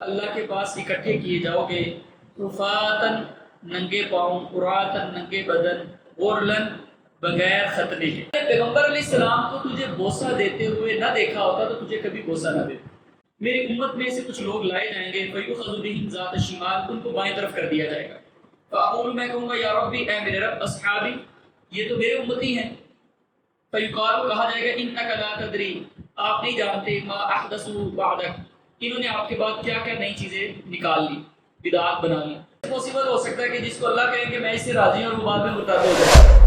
اللہ کے پاس اکٹھے کیے جاؤ گے، رفاتن ننگے پاؤں، قراتن ننگے بدن، غرلن بغیر ختنے کے۔ پیغمبر علیہ السلام کو تجھے بوسہ دیتے ہوئے نہ دیکھا ہوتا تو تجھے کبھی بوسہ نہ دیتے۔ میری امت میں سے کچھ لوگ لائے جائیں گے، فَيُؤْخَذُ بِهِمْ ذَاتَ الشِّمَالِ، ان کو بائیں طرف کر دیا جائے گا۔ فَأَقُولُ، میں کہوں گا یا ربی، اے میرے رب، اصحابی، یہ تو میرے امتی ہیں۔ فَيُقَالُ، کہا جائے گا إِنَّكَ لَا تَدْرِي، آپ نہیں جانتے، مَا أَحْدَثُوا بَعْدَكَ، انہوں نے آپ کے بعد کیا کیا نئی چیزیں نکال لی، بدعات بنا لی۔ پاسبل ہو سکتا ہے کہ جس کو اللہ کہیں کہ میں اس سے راضی ہوں اور وہ بعد میں مرتد ہو جائے۔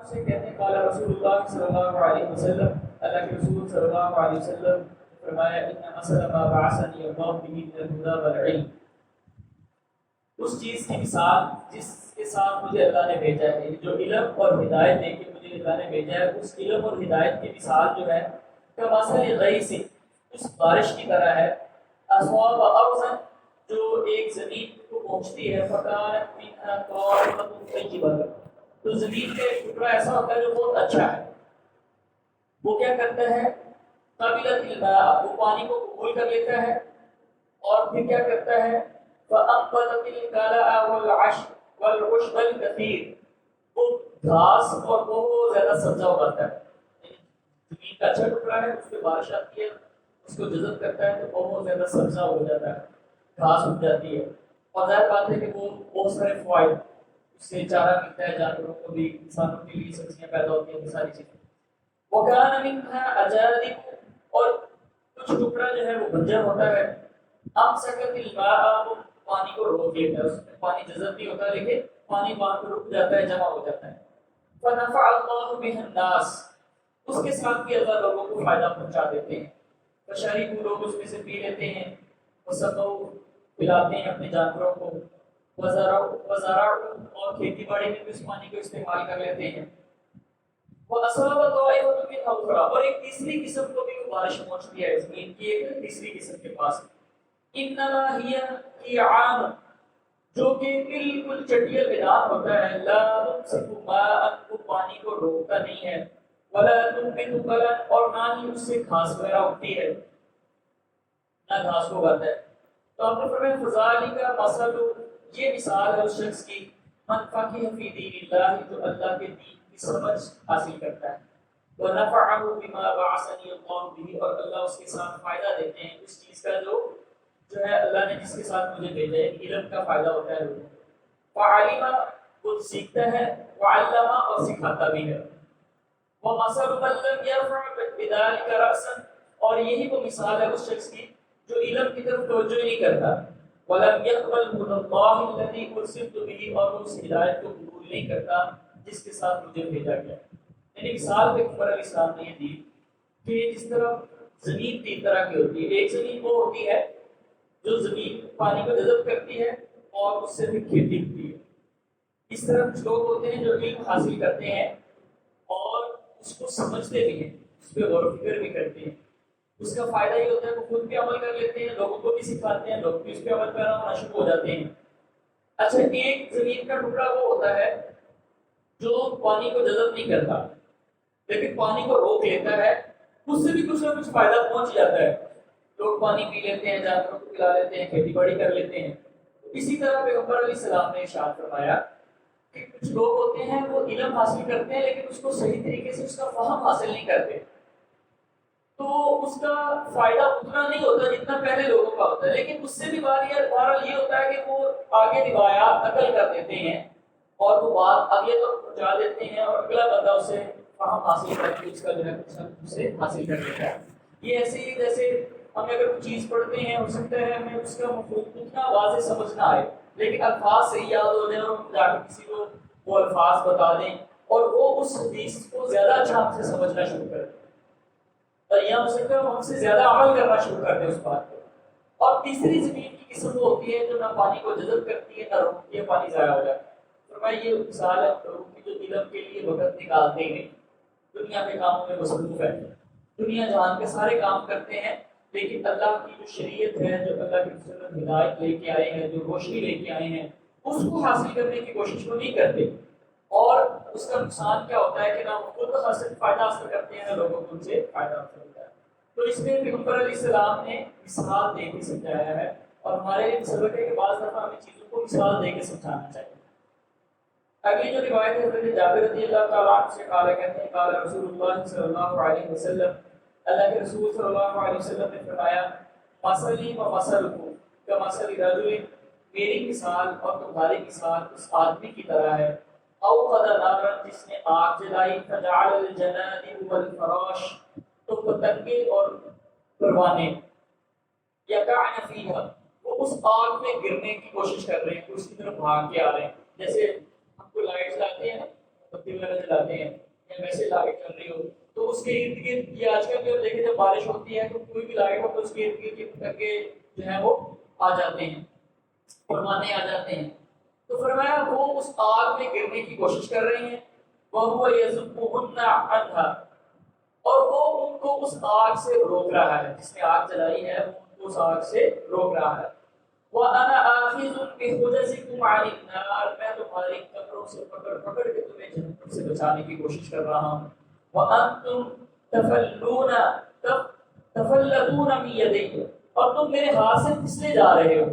سے کہتے ہیں قال رسول اللہ صلی اللہ علیہ وسلم، اللہ کے رسول صلی اللہ علیہ وسلم فرمایا ان مثل ما بعثني الله به من الهدى والعلم، اس چیز کی مثال جس کے ساتھ مجھے اللہ نے بھیجا ہے، جو علم اور ہدایت دے کے مجھے اللہ نے بھیجا ہے، اس علم اور ہدایت کی مثال جو ہے کمثل غیث، اس بارش کی طرح ہے، اصاب ارضا، جو ایک زمین کو پہنچتی ہے، فکانت منها طائفة طیبة، تو زمین کا ایک ٹکڑا ایسا ہوتا ہے جو بہت اچھا ہے، وہ کیا کرتا ہے، قبلت الماء، وہ پانی کو قبول کر لیتا ہے، اور پھر کیا کرتا ہے، فأنبتت الكلاء والعشب الكثير، وہ گھاس اور بہت زیادہ سبزہ اگاتا ہے۔ زمین کا اچھا ٹکڑا ہے، اس پہ بارش آتی ہے، اس کو جذب کرتا ہے تو بہت زیادہ سبزہ ہو جاتا ہے، گھاس اگ جاتی ہے، اور ظاہر بات ہے کہ وہ بہت سارے فوائد، اس سے چارہ ملتا ہے، جانوروں کو بھی، انسانوں کے لیے سبزیاں پیدا ہوتی ہیں، یہ ساری چیزیں۔ وَكَانَ مِنْهَا أَجَادِبُ، اور کچھ ٹکڑا جو ہے وہ بنجر ہوتا ہے، أَمْسَكَتِ الْمَاءَ، وہ پانی کو روک لیتا ہے، اس میں پانی جذب نہیں ہوتا لیکن پانی وہاں پہ رک جاتا ہے، جمع ہو جاتا ہے۔ فَنَفَعَ اللَّهُ بِهَا النَّاسَ، اس کے ساتھ بھی اللہ لوگوں کو فائدہ پہنچا دیتے ہیں۔ فَشَرِبُوا، لوگ اس میں سے پی لیتے ہیں، وَسَقَوْا، پلاتے ہیں اپنے جانوروں کو، وَزَرَعُوا، اور کھیتی باڑی میں بھی اس پانی کو استعمال کر لیتے ہیں۔ وَأَصَابَ طَائِفَةٌ مِّنْ أُخْرَىٰ، اور ایک تیسری قسم کو بھی وہ بارش پہنچتی ہے زمین کی ایک تیسری قسم کے پاس، إِنَّمَا هِيَ قِيعَانٌ، جو کہ بالکل چٹیل میدان ہوتا ہے، لا تمسك ماء، وہ پانی کو روکتا نہیں ہے، ولا تنبت بلن، اور نہ ہی اس سے گھاس وغیرہ اگتی ہے، نہ گھاس کو اگاتا ہے۔ تو آپ نے فرمایا فذالک مثل، یہ مثال ہے اس شخص کی، من فقہ فی دین اللہ، جو اللہ کے دین کی سمجھ حاصل کرتا ہے، ونفعہ بما بعثنی اللہ به، اور اللہ اس کے ساتھ فائدہ دیتے ہیں اس چیز کا جو ہے اللہ نے جس کے ساتھ مجھے بھیجا ہے، علم کا فائدہ ہوتا ہے لوگوں کو، فعلم، وہ سیکھتا ہے، وعلم، اور سکھاتا بھی ہے، ومثل من لم يرفع بذلك رأسا، اور یہی وہ مثال ہے اس شخص کی جو علم کی طرف توجہ نہیں کرتا، ولم يقبل هدى الله الذي ارسلت به، اور وہ اس ہدایت کو قبول نہیں کرتا جس کے ساتھ مجھے بھیجا گیا۔ یعنی مثال پیغمبر علیہ السلام نے یہ دی کہ جس طرح زمین تین طرح کی ہوتی ہے، ایک زمین وہ ہوتی ہے جو زمین پانی کو جذب کرتی ہے اور اس سے بھی کھیتی ہوتی ہے۔ اس طرح کچھ لوگ ہوتے ہیں جو علم حاصل کرتے ہیں اور اس کو سمجھتے بھی ہیں، اس پہ غور و فکر بھی کرتے ہیں، اس کا فائدہ یہ ہوتا ہے کہ خود بھی عمل کر لیتے ہیں، لوگوں کو بھی سکھاتے ہیں، لوگ بھی اس پہ عمل پیرا ہونا شروع ہو جاتے ہیں۔ اچھا، ایک زمین کا ٹکڑا وہ ہوتا ہے جو پانی کو جذب نہیں کرتا لیکن پانی کو روک لیتا ہے، اس سے بھی کچھ نہ کچھ فائدہ پہنچ جاتا ہے، لوگ پانی پی لیتے ہیں، جانوروں کو پلا لیتے ہیں، کھیتی باڑی کر لیتے ہیں۔ اسی طرح پیغمبر علیہ السلام نے ارشاد فرمایا کہ کچھ لوگ ہوتے ہیں وہ علم حاصل کرتے ہیں لیکن اس کو صحیح طریقے سے اس کا فہم حاصل نہیں کرتے، تو اس کا فائدہ اتنا نہیں ہوتا جتنا پہلے لوگوں کا ہوتا ہے، لیکن اس سے بھی بہرحال یہ ہوتا ہے کہ وہ آگے روایات نقل کر دیتے ہیں اور وہ بات آگے تو پہنچا دیتے ہیں اور اگلا بندہ اسے فہم حاصل کر کے اس کا جو ہے اسے حاصل کر لیتا ہے۔ یہ ایسے ہی جیسے ہم اگر کوئی چیز پڑھتے ہیں، ہو سکتا ہے ہمیں اس کا مفہوم اتنا واضح سمجھ نہ آئے لیکن الفاظ صحیح یاد ہو جائیں اور ہم جا کے کسی کو وہ الفاظ بتا دیں اور وہ اس حدیث کو زیادہ اچھا ہم سے سمجھنا شروع کر دیں، اور یہ ہو سکتا ہے ہم سے زیادہ عمل کرنا شروع کر دیں اس بات پہ۔ اور تیسری زمین کی قسم وہ ہوتی ہے جو نہ پانی کو جذب کرتی ہے نہ روکتی ہے، پانی ضائع ہو جاتا ہے۔ فرمایا یہ مثال ہے لوگوں کی جو علم کے لیے وقت نکالتے ہیں، دنیا کے کاموں میں مصروف ہے، دنیا جہان کے سارے کام کرتے ہیں لیکن اللہ کی جو شریعت ہے، جو اللہ کے رسول ہدایت لے کے آئے ہیں، جو روشنی لے کے آئے ہیں، اس کو حاصل کرنے کی کوشش کو نہیں کرتے، اور اس کا نقصان کیا ہوتا ہے کہ نہ وہ خود حاصل فائدہ حاصل کرتے ہیں نہ لوگوں کو ان سے فائدہ حاصل ہوتا ہے۔ تو اس میں پیغمبر علیہ السلام نے مثال دے کے سمجھایا ہے، اور ہمارے لیے سبق ہے کہ بعض دفعہ ہمیں چیزوں کو مثال دے کے سمجھانا چاہیے۔ اگلی جو روایت ہے حضرت جابر رضی اللہ تعالیٰ عنہ سے قال کہتے ہیں قال رسول اللہ صلی اللہ علیہ وسلم، اللہ کے رسول صلی اللہ علیہ وسلم نے فرمایا مثلی و مثلکم کمثل رجل، میری مثال اور تمہاری مثال اس آدمی کی طرح ہے، اوقد نارا جس نے آگ جلائی، فجعل الجنادب والفراش، تو پتنگے اور پروانے، یقعن فیہا، وہ اس آگ میں گرنے کی کوشش کر رہے ہیں، اس کی طرف بھاگ کے آ رہے ہیں۔ جیسے ہم کو لائٹ جلاتے ہیں، بتی وغیرہ جلاتے ہیں، یا ویسے لائٹ چل رہی ہو تو اس کے ارد گرد، یہ آج کل بھی آپ دیکھیں جب بارش ہوتی ہے تو کوئی بھی لائٹ ہو تو اس کے ارد گرد کے پتنگے جو ہیں وہ آ جاتے ہیں، پروانے آ جاتے ہیں۔ تو فرمایا وہ اس آگ میں گرنے کی کوشش کر رہے ہیں، وَهُوَ يَذُبُّهُنَّ عَنْهَا، اور وہ ان کو اس آگ سے روک رہا ہے، جس نے آگ جلائی ہے وہ ان کو اس آگ سے روک رہا ہے۔ وَأَنَا آخِذٌ بِحُجَزِكُمْ عَنِ النَّارِ، میں تمہاری کمروں سے پکڑ پکڑ کے تمہیں جہنم سے بچانے کی کوشش کر رہا ہوں۔ وَأَنْتُمْ تَفَلَّتُونَ مِنْ يَدَيَّ، اور تم میرے ہاتھ سے پھسلے جا رہے ہو۔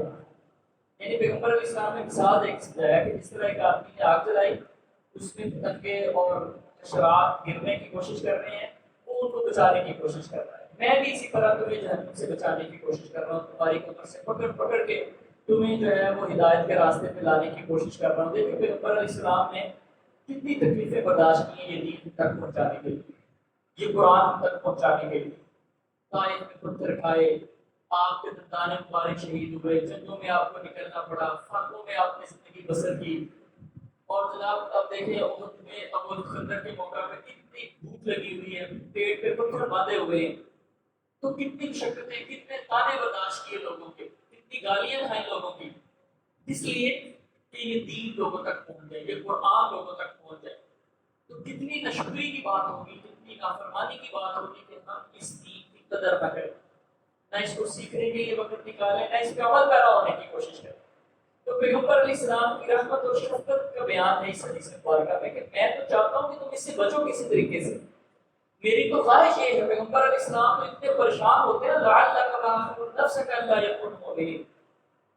یعنی پیغمبر علیہ السلام نے مثال ایک سمجھایا کہ جس طرح ایک آدمی نے آگ جلائی، اس میں پتنگے اور حشرات گرنے کی کوشش کر رہے ہیں، وہ ان کو بچانے کی کوشش کر رہا ہے۔ میں بھی اسی طرح تمہیں جہنم سے بچانے کی کوشش کر رہا ہوں، تمہاری کمر سے پکڑ پکڑ کے تمہیں جو ہے وہ ہدایت کے راستے پہ لانے کی کوشش کر رہا ہوں۔ دیکھیں پیغمبر علیہ السلام نے کتنی تکلیفیں برداشت کی ہیں یہ دین تک پہنچانے کے لیے، یہ قرآن تک پہنچانے کے لیے۔ طائف میں پتھر کھائے، آپ کے دندان مبارک شہید ہوئے، جنگوں میں آپ کو نکلنا پڑا، فتحوں میں آپ نے زندگی بسر کی، اور جناب اب دیکھیں احد میں ابو الخندق کے موقع پہ کتنی بھوک لگی ہوئی ہے، پیٹ پہ پتھر باندھے ہوئے ہیں، تو کتنی مشقتیں، کتنے تانے برداشت کیے لوگوں کے، کتنی گالیاں کھائیں لوگوں کی، اس لیے کہ یہ دین لوگوں تک پہنچ جائے، یہ قرآن لوگوں تک پہنچ جائے۔ تو کتنی ناشکری کی بات ہوگی، کتنی نافرمانی کی بات ہوگی کہ ہم اس دین کی قدر نہ کریں، نہ اس کو سیکھنے کے لیے وقت نکالیں، نہ اس پہ عمل پیرا ہونے کی کوشش کریں۔ تو پیغمبر علیہ السلام کی رحمت اور شفقت کا بیان ہے اس حدیث مبارکہ میں کہ میں تو چاہتا ہوں کہ تم اس سے بچو کسی طریقے سے۔ میری تو خواہش یہ ہے، پیغمبر علیہ السلام تو اتنے پریشان ہوتے ہیں، لعلک باخع نفسک الا یکونوا مؤمنین،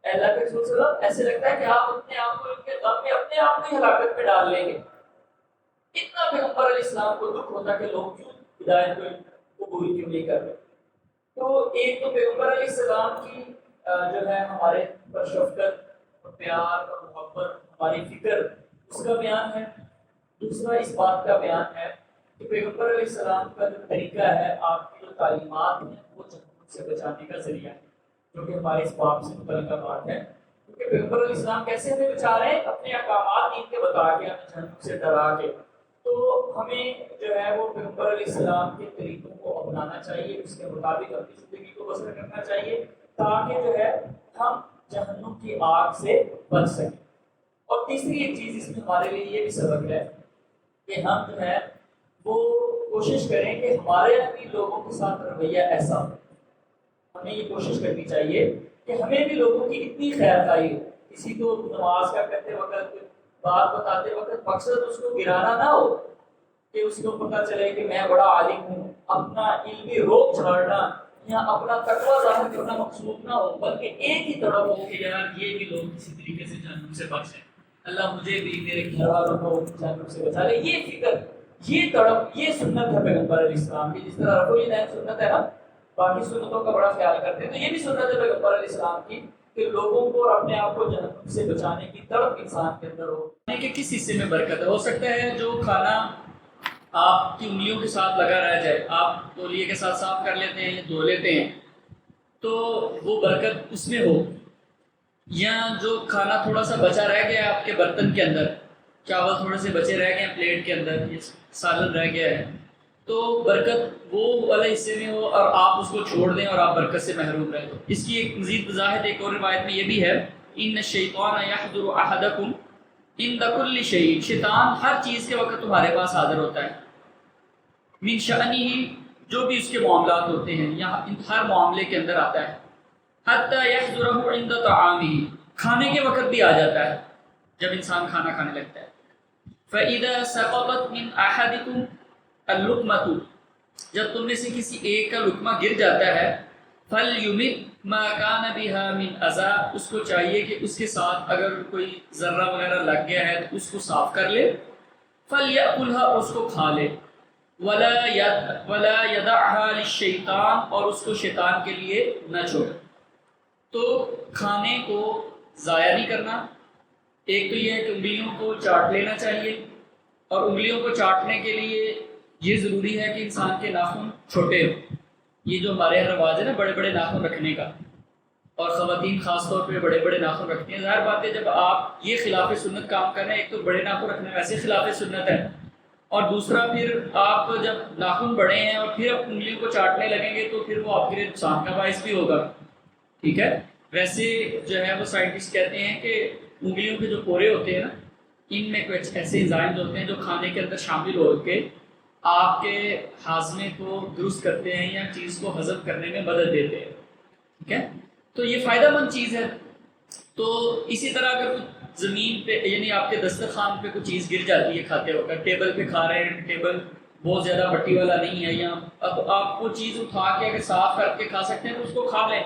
اے اللہ کے رسول صلی اللہ علیہ وسلم، ایسے لگتا ہے کہ آپ اپنے آپ کو ان کے غم میں اپنے آپ کو ہلاکت میں ڈال لیں گے۔ اتنا پیغمبر علیہ السلام کو دکھ ہوتا کہ لوگ کیوں ہدایت کو قبول کیوں نہیں کر رہے۔ تو ایک تو پیغمبر علیہ السلام کی جو ہے ہمارے پر شفقت اور پیار اور محبت، ہماری فکر، اس کا بیان ہے۔ دوسرا اس بات کا بیان ہے کہ پیغمبر علیہ السلام کا جو طریقہ ہے، آپ کی جو تعلیمات ہیں، وہ جہنم سے بچانے کا ذریعہ ہے، جو کہ ہمارے اس باب سے متعلقہ بات ہے۔ کیونکہ پیغمبر علیہ السلام کیسے ہمیں بچا رہے ہیں؟ اپنے احکامات دین کے بتا کے، ہمیں جہنم سے ڈرا کے۔ تو ہمیں جو ہے وہ پیغمبر علیہ السلام کے طریقوں کو اپنانا چاہیے، اس کے مطابق اپنی زندگی کو بسر کرنا چاہیے، تاکہ جو ہے ہم جہنم کی آگ سے بچ سکیں۔ اور تیسری ایک چیز اس میں ہمارے لیے یہ بھی سبق ہے کہ ہم جو ہے وہ کوشش کریں کہ ہمارے بھی لوگوں کے ساتھ رویہ ایسا ہو۔ ہمیں یہ کوشش کرنی چاہیے کہ ہمیں بھی لوگوں کی اتنی خیر خواہی ہو، کسی کو نماز کا کرتے وقت، بات بتاتے وقت مقصد اس کو گرانا نہ ہو، کہ اس کو پتہ چلے کہ میں بڑا عالم ہوں، اپنا علمی روب جھاڑنا یا اپنا تقویٰ ظاہر کرنا مقصود نہ ہو، بلکہ ایک ہی طرف ہو کہ یار یہ بھی لوگ کسی طریقے سے جہنم سے بچ جائیں، اللہ مجھے بھی میرے گھر والوں کو جہنم سے بچا لے۔ یہ فکر، یہ تڑپ، یہ سنت ہے پیغمبر علیہ السلام کی۔ جس طرح رفع الدین سنت ہے نا، باقی سنتوں کا بڑا خیال کرتے ہیں، تو یہ بھی سنت ہے پیغمبر علیہ السلام کی کہ لوگوں کو اور اپنے آپ کو جہنم سے بچانے کی تڑپ انسان کے اندر ہو۔ کہ کس حصے میں برکت ہے؟ ہو سکتا ہے جو کھانا آپ کی انگلیوں کے ساتھ لگا رہ جائے، آپ تولیے کے ساتھ صاف کر لیتے ہیں یا دھو لیتے ہیں، تو وہ برکت اس میں ہو، یا جو کھانا تھوڑا سا بچا رہ گیا آپ کے برتن کے اندر، چاول تھوڑے سے بچے رہ گئے ہیں پلیٹ کے اندر، یا سالن رہ گیا ہے، تو برکت وہ والے حصے میں ہو اور آپ اس کو چھوڑ دیں اور آپ برکت سے محروم رہیں۔ اس کی ایک مزید وضاحت ایک اور روایت میں یہ بھی ہے، ان الشیطان یحضر احدکم عند کل شیء، شیطان ہر چیز کے وقت تمہارے پاس حاضر ہوتا ہے، من شأنہ، جو بھی اس کے معاملات ہوتے ہیں، یہاں ہر معاملے کے اندر آتا ہے، حتی یحضرہ عند طعامہ، کھانے کے وقت بھی آ جاتا ہے جب انسان کھانا کھانے لگتا ہے۔ فإذا سقطت من أحدكم اللقمة، جب تم میں سے کسی ایک کا لقمہ گر جاتا ہے فَلْيُمِتْ مَا كَانَ بِهَا مِنْ أَذَى، اس کو چاہیے کہ اس کے ساتھ اگر کوئی ذرہ وغیرہ لگ گیا ہے تو اس کو صاف کر لے، فَلْيَأْكُلْهَا، اس کو کھا لے، وَلَا يَدَعْهَا لِلشَّيْطَانِ، اور اس کو شیطان کے لیے نہ چھوڑے۔ تو کھانے کو ضائع نہیں کرنا، ایک تو یہ ہے کہ انگلیوں کو چاٹ لینا چاہیے، اور انگلیوں کو چاٹنے کے لیے یہ ضروری ہے کہ انسان کے ناخن چھوٹے ہوں۔ یہ جو ہمارے یہاں رواج ہے نا بڑے بڑے ناخن رکھنے کا، اور خواتین خاص طور پہ بڑے بڑے ناخن رکھتی ہیں، ظاہر بات ہے جب آپ یہ خلاف سنت کام کر رہے ہیں، ایک تو بڑے ناخن رکھنا ویسے خلاف سنت ہے، اور دوسرا پھر آپ جب ناخن بڑے ہیں اور پھر آپ انگلیوں کو چاٹنے لگیں گے تو پھر وہ آپ کے لیے نقصان کا باعث بھی ہوگا، ٹھیک ہے۔ ویسے جو ہے وہ سائنٹسٹ کہتے ہیں کہ انگلیوں کے جو پورے ہوتے ہیں نا، ان میں کچھ ایسے انزائمز ہوتے ہیں جو کھانے کے اندر شامل ہو کے آپ کے ہاضمے کو درست کرتے ہیں یا چیز کو ہضم کرنے میں مدد دیتے ہیں، ٹھیک ہے۔ تو یہ فائدہ مند چیز ہے۔ تو اسی طرح اگر کچھ زمین پہ یعنی آپ کے دسترخوان پہ کوئی چیز گر جاتی ہے کھاتے وقت، ٹیبل پہ کھا رہے ہیں، ٹیبل بہت زیادہ مٹی والا نہیں ہے، یا اب آپ وہ چیز اٹھا کے اگر صاف کر کے کھا سکتے ہیں تو اس کو کھا لیں۔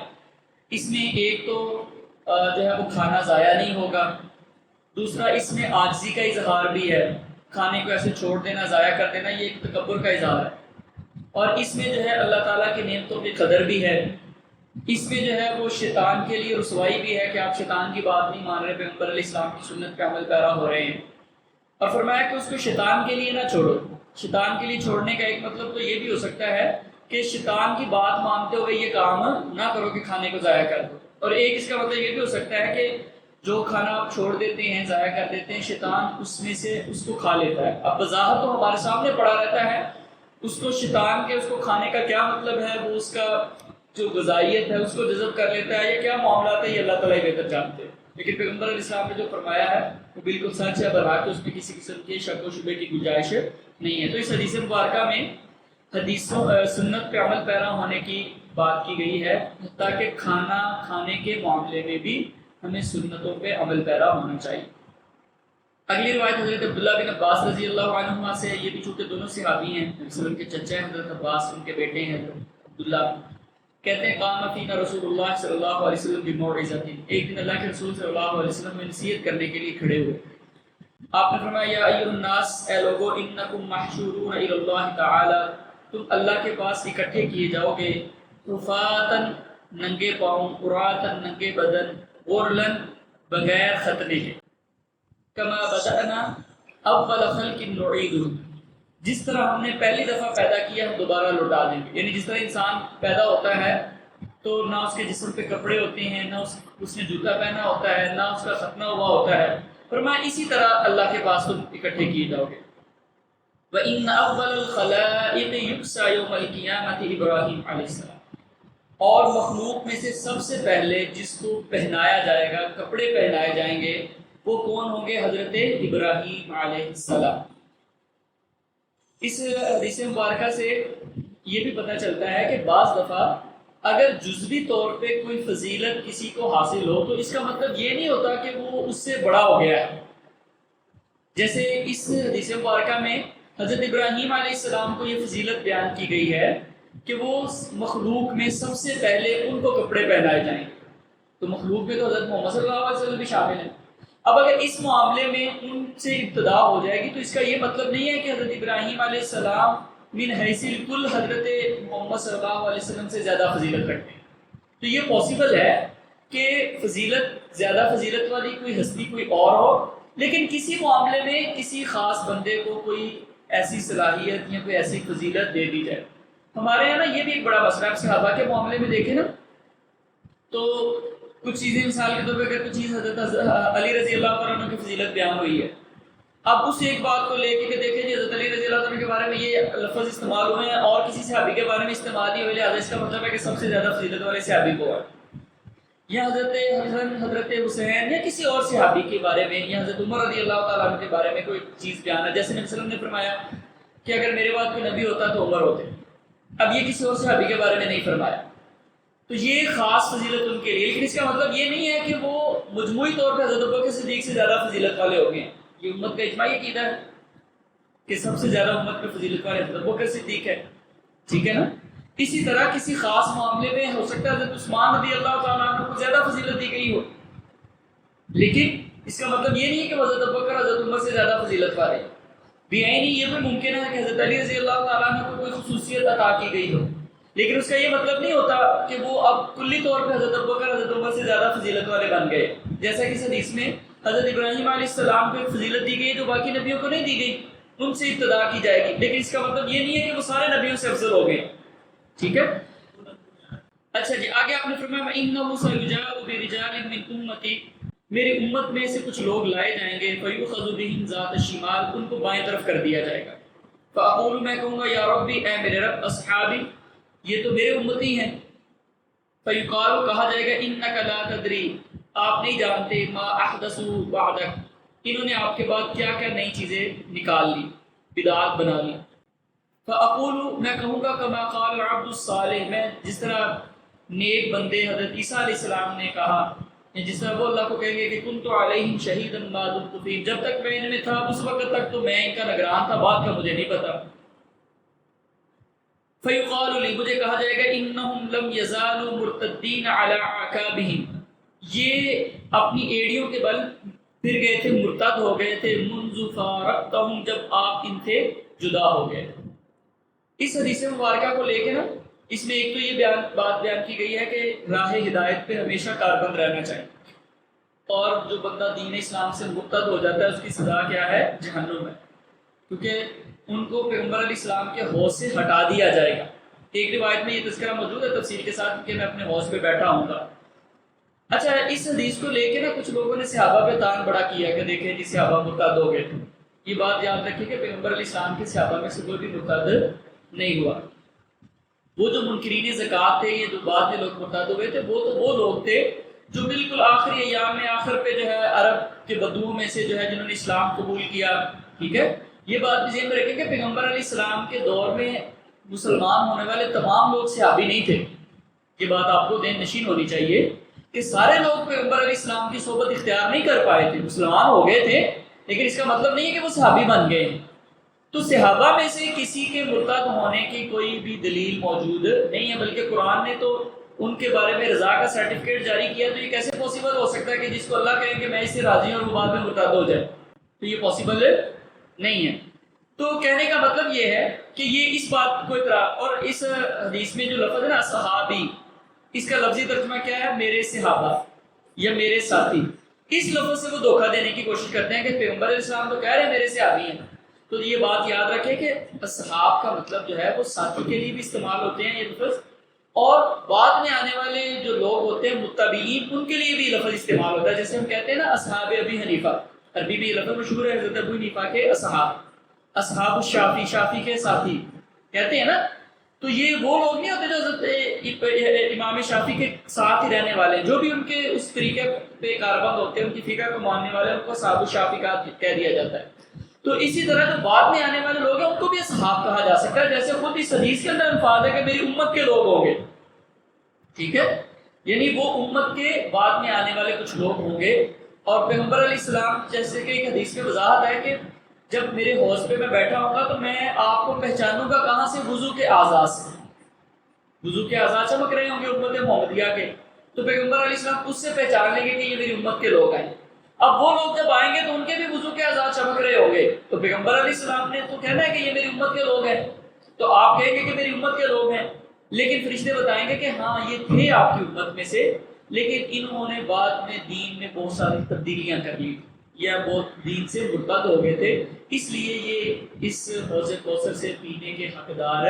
اس میں ایک تو جو ہے وہ کھانا ضائع نہیں ہوگا، دوسرا اس میں عاجزی کا اظہار بھی ہے، کھانے کو ایسے چھوڑ دینا، ضائع کر دینا، یہ ایک تکبر کا اظہار ہے، اور اس میں جو ہے اللہ تعالیٰ کی نعمتوں کی قدر بھی ہے۔ اس میں جو ہے وہ شیطان کے لیے رسوائی بھی ہے کہ آپ شیطان کی بات نہیں مان رہے، پیغمبر علیہ السلام کی سنت پہ عمل پیرا ہو رہے ہیں، اور فرمایا کہ اس کو شیطان کے لیے نہ چھوڑو۔ شیطان کے لیے چھوڑنے کا ایک مطلب تو یہ بھی ہو سکتا ہے کہ شیطان کی بات مانتے ہوئے یہ کام نہ کرو کہ کھانے کو ضائع کر دو، اور ایک اس کا مطلب یہ بھی ہو سکتا ہے کہ جو کھانا آپ چھوڑ دیتے ہیں، ضائع کر دیتے ہیں، شیطان اس میں سے اس کو کھا لیتا ہے۔ اب بظاہر تو ہمارے سامنے پڑا رہتا ہے، اس کو شیطان کے اس کو کھانے کا کیا مطلب ہے، وہ اس کا جو غذائیت ہے اس کو جذب کر لیتا ہے، یا کیا معاملات ہے یہ اللہ تعالیٰ ہی بہتر جانتے ہیں، لیکن پیغمبر علیہ السلام نے جو فرمایا ہے وہ بالکل سچ ہے، برحق اس میں کسی قسم کی شک و شبے کی گنجائش نہیں ہے۔ تو اس حدیث مبارکہ میں حدیثوں سنت پہ عمل پیرا ہونے کی بات کی گئی ہے، تاکہ کھانا کھانے کے معاملے میں بھی ہمیں سنتوں پہ عمل پیرا ہونا چاہیے۔ اگلی روایت حضرت عبداللہ بن عباس رضی اللہ عنہما سے، یہ بھی چونکہ دونوں صحابی ہیں، رسول کے چچا ہیں حضرت عباس، ان کے بیٹے ہیں حضرت عبداللہ، کہتے ہیں قام فینا رسول اللہ صلی اللہ علیہ وسلم بموعظۃ، ایک دن اللہ کے رسول صلی اللہ علیہ وسلم میں نصیحت کرنے کے لیے کھڑے ہوئے۔ آپ نے فرمایا یا ایھا الناس، اے لوگو، انکم محشورون الی اللہ تعالی، تم اللہ کے پاس اکٹھے کیے جاؤ گے، حفاتن، ننگے پاؤں، عراۃن، ننگے بدن، غرلن، بغیر ختنے کے، کما بدأنا اول خلق نعیدہ، جس طرح ہم نے پہلی دفعہ پیدا کیا ہم دوبارہ لوٹا دیں گے۔ یعنی جس طرح انسان پیدا ہوتا ہے تو نہ اس کے جسم پہ کپڑے ہوتے ہیں، نہ اس نے جوتا پہنا ہوتا ہے، نہ اس کا ختنہ ہوا ہوتا ہے، فرمایا اسی طرح اللہ کے پاس تم اکٹھے کیے جاؤ گے۔ وَإِنَّ أَوَّلَ الْخَلَائِقِ يُكْسَى يَوْمَ الْقِيَامَةِ إِبْرَاهِيمَ عَلَيْهِ السَّلَامُ، اور مخلوق میں سے سب سے پہلے جس کو پہنایا جائے گا، کپڑے پہنائے جائیں گے، وہ کون ہوں گے؟ حضرت ابراہیم علیہ السلام۔ اس حدیث مبارکہ سے یہ بھی پتہ چلتا ہے کہ بعض دفعہ اگر جزوی طور پہ کوئی فضیلت کسی کو حاصل ہو تو اس کا مطلب یہ نہیں ہوتا کہ وہ اس سے بڑا ہو گیا ہے۔ جیسے اس حدیث مبارکہ میں حضرت ابراہیم علیہ السلام کو یہ فضیلت بیان کی گئی ہے کہ وہ مخلوق میں سب سے پہلے ان کو کپڑے پہنائے جائیں گے، تو مخلوق میں تو حضرت محمد صلی اللہ علیہ وسلم بھی شامل ہیں۔ اب اگر اس معاملے میں ان سے ابتدا ہو جائے گی تو اس کا یہ مطلب نہیں ہے کہ حضرت ابراہیم علیہ السلام من حیث الکل حضرت محمد صلی اللہ علیہ وسلم سے زیادہ فضیلت رکھتے ہیں۔ تو یہ پاسبل ہے کہ فضیلت زیادہ فضیلت والی کوئی ہستی کوئی اور ہو، لیکن کسی معاملے میں کسی خاص بندے کو کوئی ایسی صلاحیت یا کوئی ایسی فضیلت دے دی جائے۔ ہمارے یہاں نا یہ بھی ایک بڑا مسئلہ ہے، صحابہ کے معاملے میں دیکھیں نا تو کچھ چیزیں مثال کے طور پہ اگر کچھ چیز حضرت علی رضی اللہ عنہ کی فضیلت بیان ہوئی ہے، اب اس ایک بات کو لے کے دیکھیں جی حضرت علی رضی اللہ عنہ کے بارے میں یہ لفظ استعمال ہوئے ہیں اور کسی صحابی کے بارے میں استعمال نہیں ہوئے، لہٰذا اس کا مطلب ہے کہ سب سے زیادہ فضیلت والے صحابی کو ہے، یا حضرت حسن، حضرت حسین یا کسی اور صحابی کے بارے میں، یا حضرت عمر رضی اللہ تعالیٰ عنہ کے بارے میں کوئی چیز بیان ہے، جیسے نبی صلی اللہ علیہ وسلم نے فرمایا کہ اگر میرے بعد کوئی نبی ہوتا تو عمر ہوتے، اب یہ کسی اور صحابی کے بارے میں نہیں فرمایا، تو یہ خاص فضیلت ان کے لیے، لیکن اس کا مطلب یہ نہیں ہے کہ وہ مجموعی طور پہ حضرت ابوبکر صدیق سے زیادہ فضیلت والے ہو گئے ہیں۔ یہ امت کا اجماعی عقیدہ ہے کہ سب سے زیادہ امت میں فضیلت والے حضرت ابوبکر صدیق ہے، ٹھیک ہے نا. اسی طرح کسی خاص معاملے میں ہو سکتا ہے حضرت عثمان رضی اللہ تعالیٰ عنہ کو زیادہ فضیلت دی گئی ہو، لیکن اس کا مطلب یہ نہیں ہے کہ حضرت ابوبکر حضرت عمر سے زیادہ فضیلت والے بھی ہیں. نہیں، یہ بھی ممکن ہے کہ حضرت علی رضی اللہ تعالیٰ عنہ کو کوئی خصوصیت عطا کی گئی ہو، لیکن اس کا یہ مطلب نہیں ہوتا کہ وہ اب کلی طور پہ حضرت ابوبکر حضرت عمر سے زیادہ فضیلت والے بن گئے. جیسا کہ اس حدیث میں حضرت ابراہیم علیہ السلام کو ایک فضیلت دی گئی ہے جو باقی نبیوں کو نہیں دی گئی، ان سے ابتدا کی جائے گی، لیکن اس کا مطلب یہ نہیں ہے کہ وہ سارے نبیوں سے افضل ہو گئے. ٹھیک ہے. اچھا جی، آگے آپ نے فرمایا وَإِنَّهُ سَيُجَاءُ بِرِجَالٍ مِّنْ أُمَّتِي، میری امت میں سے کچھ لوگ لائے جائیں گے فَيُؤْخَذُ بِهِمْ ذَاتَ الشِّمَالِ، ان کو بائیں طرف کر دیا جائے گا. فَأَقُولُ، میں کہوں گا یا ربی، اے میرے رب، اصحابی، یہ تو میرے امتی ہیں. فَيُقَالُ، کہا جائے گا إِنَّكَ لَا تَدْرِي، آپ نہیں جانتے، مَا أَحْدَثُوا بَعْدَكَ، انہوں نے آپ کے بعد کیا کیا نئی چیزیں نکال لی، بدعات بنا لی. فَأَقُولُ، میں کہوں گا كَمَا قَالَ الْعَبْدُ الصَّالِحُ، میں جس طرح نیک بندے حضرت عیسیٰ علیہ السلام نے کہا، جس طرح وہ اللہ کو کہیں گے کہ كُنْتُ عَلَيْهِمْ شَهِيدًا مَا دُمْتُ فِيهِمْ، جب تک میں ان میں تھا اس وقت تک تو میں ان کا نگران تھا، بعد کا مجھے نہیں پتا. فَيُقَالُ لِي، مجھے کہا جائے گا إِنَّهُمْ لَمْ يَزَالُوا مُرْتَدِّينَ عَلَىٰ أَعْقَابِهِمْ، یہ اپنی ایڑیوں کے بل پھر گئے تھے، مرتد ہو گئے تھے، مُنْذُ فَارَقْتَهُمْ، جب آپ ان سے جدا ہو گئے. اس حدیث مبارکہ کو لے کے نا، اس میں ایک تو یہ بات بیان کی گئی ہے کہ راہ ہدایت پہ ہمیشہ کاربند رہنا چاہیے، اور جو بندہ دین اسلام سے مرتد ہو جاتا ہے اس کی سزا کیا ہے؟ جہنم ہے، کیونکہ ان کو پیغمبر علیہ السلام کے حوض سے ہٹا دیا جائے گا. ایک روایت میں یہ تذکرہ موجود ہے تفصیل کے ساتھ کہ میں اپنے حوض پہ بیٹھا ہوں گا. اچھا، اس حدیث کو لے کے نا کچھ لوگوں نے صحابہ پہ تان بڑا کیا کہ دیکھیں جی صحابہ مرتد ہو گئے. یہ بات یاد رکھیے کہ پیغمبر علیہ السلام کے صحابہ میں سے کوئی بھی مرتد نہیں ہوا. وہ جو منکرین زکوٰۃ تھے، یہ جو بعد میں لوگ مرتد ہوئے تھے، وہ تو وہ لوگ تھے جو بالکل آخری ایام میں آخر پہ جو ہے عرب کے بدوؤں میں سے جو ہے جنہوں نے اسلام قبول کیا. ٹھیک ہے. یہ بات بھی ذہن میں رکھیں کہ پیغمبر علیہ السلام کے دور میں مسلمان ہونے والے تمام لوگ صحابی نہیں تھے. یہ بات آپ کو ذہن نشین ہونی چاہیے کہ سارے لوگ پیغمبر علیہ السلام کی صحبت اختیار نہیں کر پائے تھے، مسلمان ہو گئے تھے، لیکن اس کا مطلب نہیں ہے کہ وہ صحابی بن گئے. تو صحابہ میں سے کسی کے مرتد ہونے کی کوئی بھی دلیل موجود نہیں ہے، بلکہ قرآن نے تو ان کے بارے میں رضا کا سرٹیفکیٹ جاری کیا. تو یہ کیسے پاسبل ہو سکتا ہے کہ جس کو اللہ کہیں کہ میں اس سے راضی ہوں اور وہ بعد میں مرتد ہو جائے؟ تو یہ پاسبل نہیں ہے. تو کہنے کا مطلب یہ ہے کہ یہ اس بات کو اطراء، اور اس حدیث میں جو لفظ ہے نا صحابی، اس کا لفظی ترجمہ کیا ہے؟ میرے صحابہ یا میرے ساتھی. اس لفظ سے وہ دھوکہ دینے کی کوشش کرتے ہیں کہ پیغمبر علیہ السلام تو کہہ رہے ہیں میرے صحابی ہیں. تو یہ بات یاد رکھیں کہ اصحاب کا مطلب جو ہے وہ ساتھی کے لیے بھی استعمال ہوتے ہیں یہ لفظ، اور بعد میں آنے والے جو لوگ ہوتے ہیں متبعین، ان کے لیے بھی لفظ استعمال ہوتا ہے. جیسے ہم کہتے ہیں نا اصحاب ابی حنیفہ، عربی میں یہ لفظ مشہور ہے، حضرت ابو حنیفہ کے اصحاب، اصحاب الشافعی، شافعی کے ساتھی کہتے ہیں نا. تو یہ وہ لوگ نہیں ہوتے جو حضرت امام شافعی کے ساتھ ہی رہنے والے، جو بھی ان کے اس طریقے پہ کاربند ہوتے ہیں، ان کی فقہ کو ماننے والے، ان کو اصحاب الشافعی کہہ دیا جاتا ہے. تو اسی طرح جو بعد میں آنے والے لوگ ہیں ان کو بھی اصحاب کہا جا سکتا ہے، جیسے خود اس حدیث کے اندر الفاظ ہے کہ میری امت کے لوگ ہوں گے. ٹھیک ہے. یعنی وہ امت کے بعد میں آنے والے کچھ لوگ ہوں گے. اور پیغمبر علیہ السلام جیسے کہ ایک حدیث میں وضاحت ہے کہ جب میرے حوض پہ میں بیٹھا ہوں گا تو میں آپ کو پہچانوں گا کہاں سے؟ وضو کے اعضاء سے. وضو کے اعضاء چمک رہے ہوں گے امت محمدیہ کے، تو پیغمبر علیہ السلام اس سے پہچان لیں گے کہ یہ میری امت کے لوگ ہیں. اب وہ لوگ جب آئیں گے تو ان کے بھی وضو کے اعضاء چمک رہے ہوں گے، تو پیغمبر علیہ السلام نے تو کہنا ہے کہ یہ میری امت کے لوگ ہیں، تو آپ کہیں گے کہ میری امت کے لوگ ہیں. لیکن فرشتے بتائیں گے کہ ہاں یہ تھے آپ کی امت میں سے، لیکن انہوں نے بعد میں دین میں بہت ساری تبدیلیاں کر لی یا بہت دین سے مرتد ہو گئے تھے، اس لیے یہ اس حوض کوثر سے پینے کے حقدار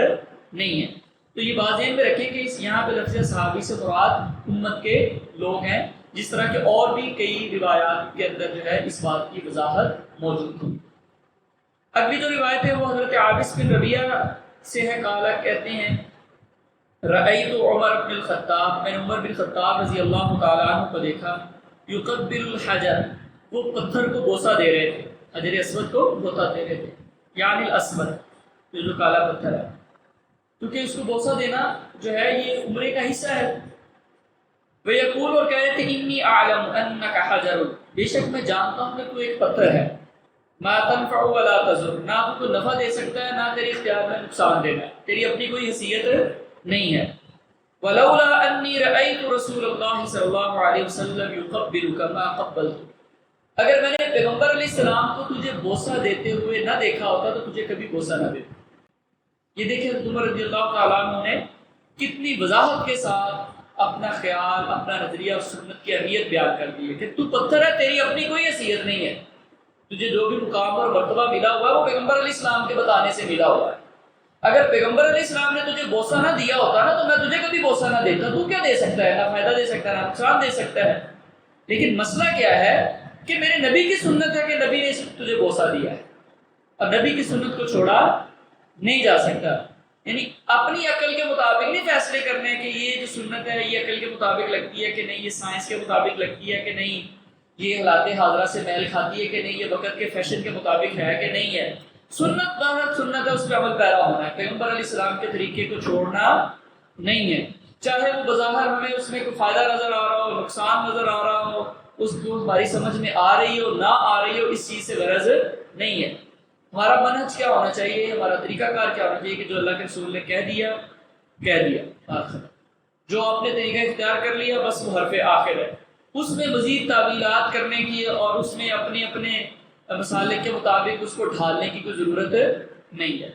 نہیں ہیں. تو یہ بات ذہن میں رکھیں کہ یہاں پہ لفظ صحابی سے مراد امت کے لوگ ہیں، جس طرح کے اور بھی کئی روایات کے اندر جو ہے اس بات کی وضاحت موجود ہے. اگلی جو روایت ہے وہ حضرت عابس بن ربیعہ سے ہے. قال کہتے ہیں رأیت عمر بن الخطاب، میں نے عمر بن خطاب رضی اللہ تعالیٰ عنہ کو دیکھا، یقبل الحجر، وہ پتھر کو بوسہ دے رہے تھے، حجر اسود کو بوسہ دے رہے تھے، یعنی الاسود، جو کالا پتھر ہے، کیونکہ اس کو بوسہ دینا جو ہے یہ عمرے کا حصہ ہے. وَيَقُولُ، اور کہہ رہے تھے انی اعلم انک حجر، بے شک میں جانتا ہوں کہ تو ایک پتھر ہے. ما تنفع ولا تضر، نہ تو کوئی نفع دے سکتا ہے نہ تیری اختیار میں نقصان دینا ہے، تیری اپنی کوئی حیثیت نہیں ہے۔ ولولا انی رأیت رسول اللہ صلی اللہ علیہ وسلم یقبلک ما قبلت، اگر میں نے پیغمبر علیہ السلام کو تجھے بوسہ دیتے ہوئے نہ دیکھا ہوتا تو تجھے کبھی بوسہ نہ دیتا۔ یہ دیکھیں عمر رضی اللہ تعالیٰ عنہ نے کتنی وضاحت کے ساتھ اپنا خیال، اپنا نظریہ اور سنت کی اہمیت بیان کر دی ہے کہ تو پتھر ہے، تیری اپنی کوئی حیثیت نہیں ہے، تجھے جو بھی مقام اور مرتبہ ملا ہوا ہے وہ پیغمبر علیہ السلام کے بتانے سے ملا ہوا ہے۔ اگر پیغمبر علیہ السلام نے تجھے بوسہ نہ دیا ہوتا نا تو میں تجھے کبھی بوسہ نہ دیتا، تو کیا دے سکتا ہے؟ نہ فائدہ دے سکتا ہے نہ نقصان دے سکتا ہے۔ لیکن مسئلہ کیا ہے کہ میرے نبی کی سنت ہے کہ نبی نے تجھے بوسہ دیا ہے، اور نبی کی سنت کو چھوڑا نہیں جا سکتا۔ یعنی اپنی عقل کے مطابق نہیں فیصلے کرنے کہ یہ جو سنت ہے یہ عقل کے مطابق لگتی ہے کہ نہیں، یہ سائنس کے مطابق لگتی ہے کہ نہیں، یہ حالات حاضرہ سے میل کھاتی ہے کہ نہیں، یہ وقت کے فیشن کے مطابق ہے کہ نہیں ہے۔ سنت واحد سنت ہے، اس پہ عمل پیرا ہونا ہے، پیغمبر علیہ السلام کے طریقے کو چھوڑنا نہیں ہے، چاہے وہ بظاہر ہمیں اس میں کوئی فائدہ نظر آ رہا ہو، نقصان نظر آ رہا ہو، اس کو ہماری سمجھ میں آ رہی ہو نہ آ رہی ہو، اس چیز سے غرض نہیں ہے۔ ہمارا منہج کیا ہونا چاہیے، ہمارا طریقہ کار کیا ہونا چاہیے کہ جو اللہ کے رسول نے کہہ دیا آخر، جو آپ نے طریقہ اختیار کر لیا بس وہ حرف آخر ہے، اس میں مزید تعویلات کرنے کی اور اس میں اپنے اپنے مسالک کے مطابق اس کو ڈھالنے کی کوئی ضرورت نہیں ہے۔